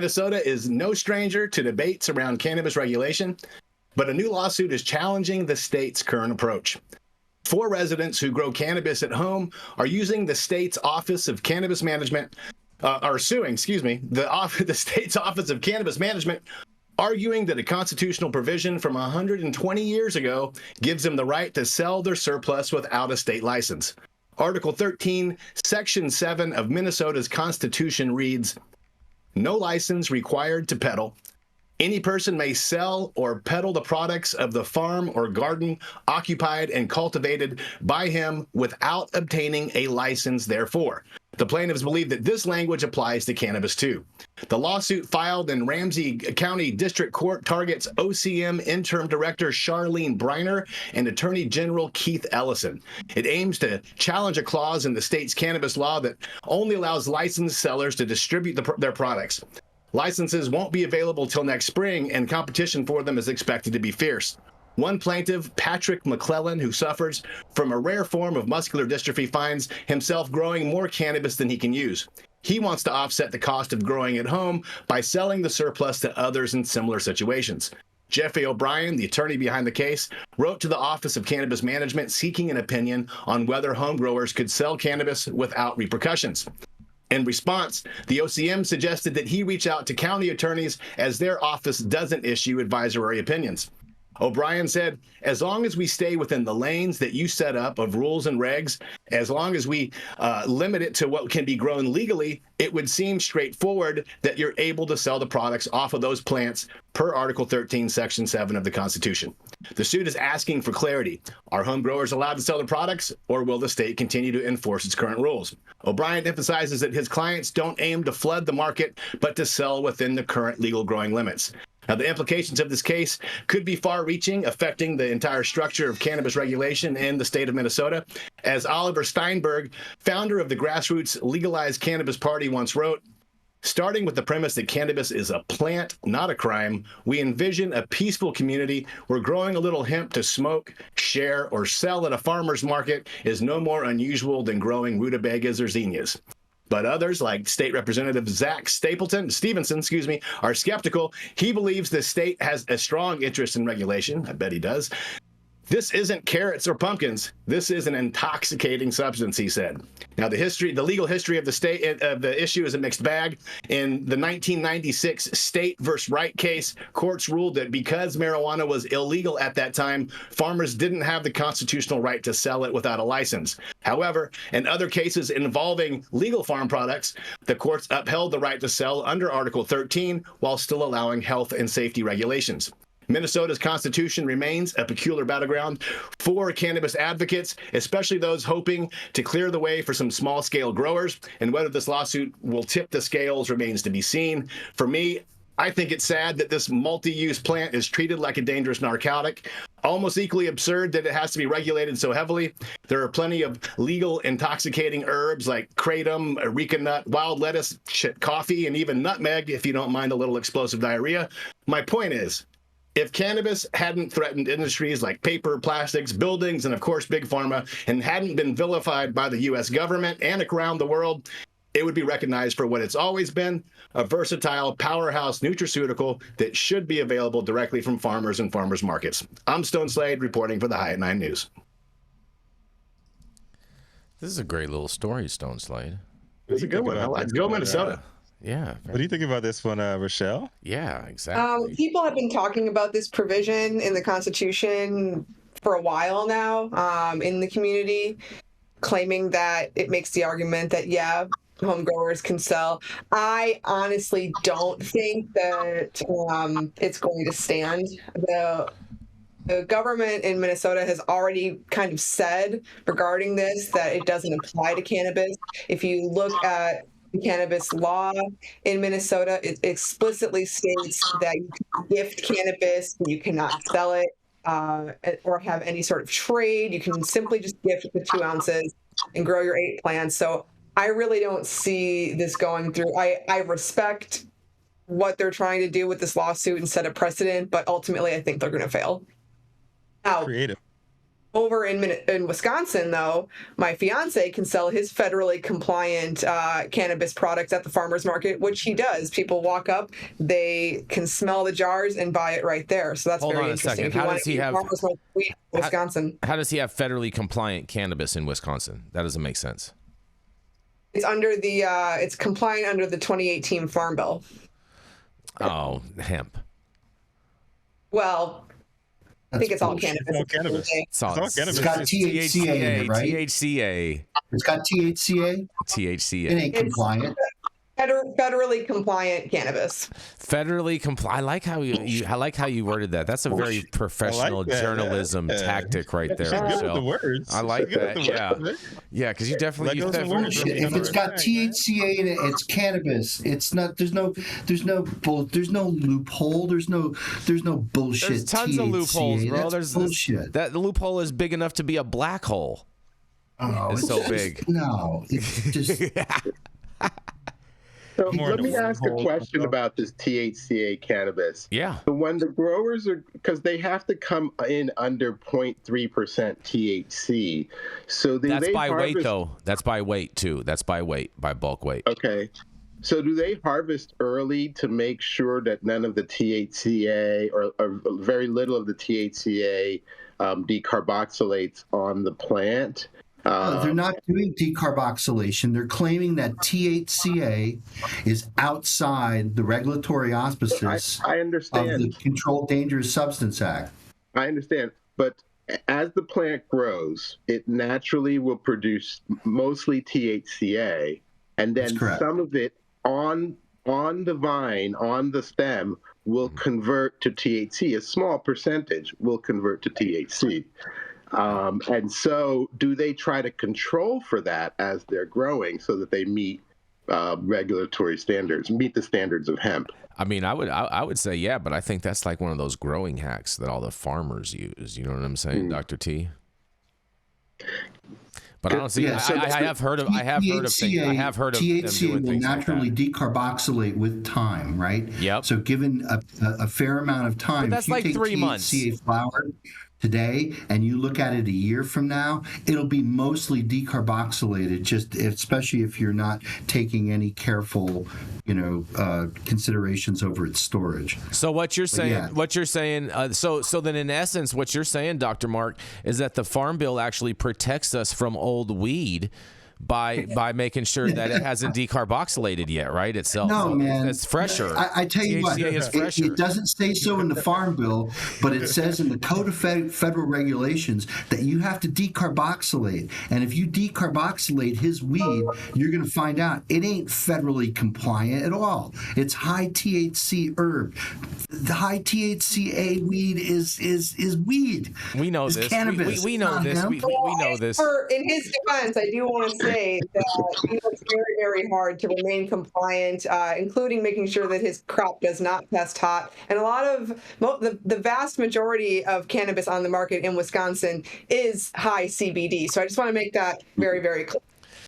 Minnesota is no stranger to debates around cannabis regulation, but a new lawsuit is challenging the state's current approach. 4 residents who grow cannabis at home are using the state's Office of Cannabis Management, the state's Office of Cannabis Management, arguing that a constitutional provision from 120 years ago gives them the right to sell their surplus without a state license. Article 13, Section 7 of Minnesota's Constitution reads, "No license required to peddle. Any person may sell or peddle the products of the farm or garden occupied and cultivated by him without obtaining a license therefor." The plaintiffs believe that this language applies to cannabis too. The lawsuit filed in Ramsey County District Court targets OCM Interim Director Charlene Briner and Attorney General Keith Ellison. It aims to challenge a clause in the state's cannabis law that only allows licensed sellers to distribute their products. Licenses won't be available till next spring, and competition for them is expected to be fierce. One plaintiff, Patrick McClellan, who suffers from a rare form of muscular dystrophy, finds himself growing more cannabis than he can use. He wants to offset the cost of growing at home by selling the surplus to others in similar situations. Jeffrey O'Brien, the attorney behind the case, wrote to the Office of Cannabis Management seeking an opinion on whether home growers could sell cannabis without repercussions. In response, the OCM suggested that he reach out to county attorneys as their office doesn't issue advisory opinions. O'Brien said, "As long as we stay within the lanes that you set up of rules and regs, as long as we limit it to what can be grown legally, it would seem straightforward that you're able to sell the products off of those plants per Article 13, Section 7 of the Constitution." The suit is asking for clarity. Are home growers allowed to sell their products, or will the state continue to enforce its current rules? O'Brien emphasizes that his clients don't aim to flood the market, but to sell within the current legal growing limits. Now, the implications of this case could be far-reaching, affecting the entire structure of cannabis regulation in the state of Minnesota. As Oliver Steinberg, founder of the grassroots Legalized Cannabis Party, once wrote, "Starting with the premise that cannabis is a plant, not a crime, we envision a peaceful community where growing a little hemp to smoke, share, or sell at a farmer's market is no more unusual than growing rutabagas or zinnias." But others, like State Representative Zach Stevenson, are skeptical. He believes the state has a strong interest in regulation. I bet he does. "This isn't carrots or pumpkins. This is an intoxicating substance," he said. Now, the legal history of the issue is a mixed bag. In the 1996 State versus Wright case, courts ruled that because marijuana was illegal at that time, farmers didn't have the constitutional right to sell it without a license. However, in other cases involving legal farm products, the courts upheld the right to sell under Article 13 while still allowing health and safety regulations. Minnesota's constitution remains a peculiar battleground for cannabis advocates, especially those hoping to clear the way for some small-scale growers, and whether this lawsuit will tip the scales remains to be seen. For me, I think it's sad that this multi-use plant is treated like a dangerous narcotic, almost equally absurd that it has to be regulated so heavily. There are plenty of legal intoxicating herbs like kratom, areca nut, wild lettuce, coffee, and even nutmeg, if you don't mind a little explosive diarrhea. My point is, if cannabis hadn't threatened industries like paper, plastics, buildings, and of course big pharma, and hadn't been vilified by the U.S. government and around the world, it would be recognized for what it's always been, a versatile powerhouse nutraceutical that should be available directly from farmers and farmers markets. I'm Stone Slade reporting for the High at 9 News. This is a great little story, Stone Slade. It's a good one. Let's go Minnesota. Yeah. What do you think about this one, Rochelle? Yeah, exactly. People have been talking about this provision in the Constitution for a while now in the community, claiming that it makes the argument that, yeah, home growers can sell. I honestly don't think that it's going to stand. The government in Minnesota has already kind of said regarding this that it doesn't apply to cannabis. If you look at the cannabis law in Minnesota, it explicitly states that you can gift cannabis, but you cannot sell it or have any sort of trade. You can simply just gift the 2 ounces and grow your 8 plants. So I really don't see this going through. I respect what they're trying to do with this lawsuit and set a precedent, but ultimately I think they're going to fail. Now, Creative. Over in Wisconsin, though, my fiance can sell his federally compliant cannabis products at the farmer's market, which he does. People walk up, they can smell the jars and buy it right there. So that's very interesting. If you want to have farmer's market weed in Wisconsin. How does he have federally compliant cannabis in Wisconsin? That doesn't make sense. It's under the it's compliant under the 2018 Farm Bill. Oh, hemp. Well, I think it's all cannabis. It's all cannabis. It's all cannabis. It's got THCA in it, right? THCA. It's got THCA. THCA. It ain't compliant. Federally compliant cannabis. Federally compliant. I like how I like how you worded that. That's a very professional journalism tactic right there, Michelle. The words. I like that. Yeah, because you definitely use that. If it's got THCA in it, it's cannabis. It's not. There's no loophole. There's no bullshit. There's tons THCA. of loopholes, bro. That's There's bullshit. That loophole is big enough to be a black hole. Oh, it's so big. No, it's just. So let me ask a question about this THCA cannabis. Yeah. So when the growers are, because they have to come in under 0.3% THC. So do that's they by harvest... weight, though. That's by weight, too. That's by weight, by bulk weight. Okay. So do they harvest early to make sure that none of the THCA or very little of the THCA decarboxylates on the plant? They're not doing decarboxylation. They're claiming that THCA is outside the regulatory auspices I understand. of the Controlled Dangerous Substance Act. I understand. But as the plant grows, it naturally will produce mostly THCA, and then some of it on the vine, on the stem, will convert to THC. A small percentage will convert to THC. And so do they try to control for that as they're growing so that they meet regulatory standards, meet the standards of hemp? I mean, I would say, yeah, but I think that's like one of those growing hacks that all the farmers use. You know what I'm saying, Dr. T? But I don't see. Yeah, I have heard of. I have heard of things. I have heard of them THCA doing will things naturally like that. decarboxylate with time, right? Yep. So given a fair amount of time, But that's if you like take 3 months. THCA flower today and you look at it a year from now, it'll be mostly decarboxylated, just especially if you're not taking any careful, considerations over its storage. So what you're saying, so then in essence, what you're saying, Dr. Mark, is that the Farm Bill actually protects us from old weed by making sure that it hasn't decarboxylated yet, right? Itself. No, so man. It's fresher. I tell you what, it doesn't say so in the Farm Bill, but it says in the Code of Federal Regulations that you have to decarboxylate. And if you decarboxylate his weed, you're going to find out it ain't federally compliant at all. It's high THC herb. The high THCA weed is weed. We know this. Cannabis. We know this. We know this. In his defense, I do want to say that he works very, very hard to remain compliant, including making sure that his crop does not test hot. And a lot of the vast majority of cannabis on the market in Wisconsin is high CBD. So I just want to make that very, very clear.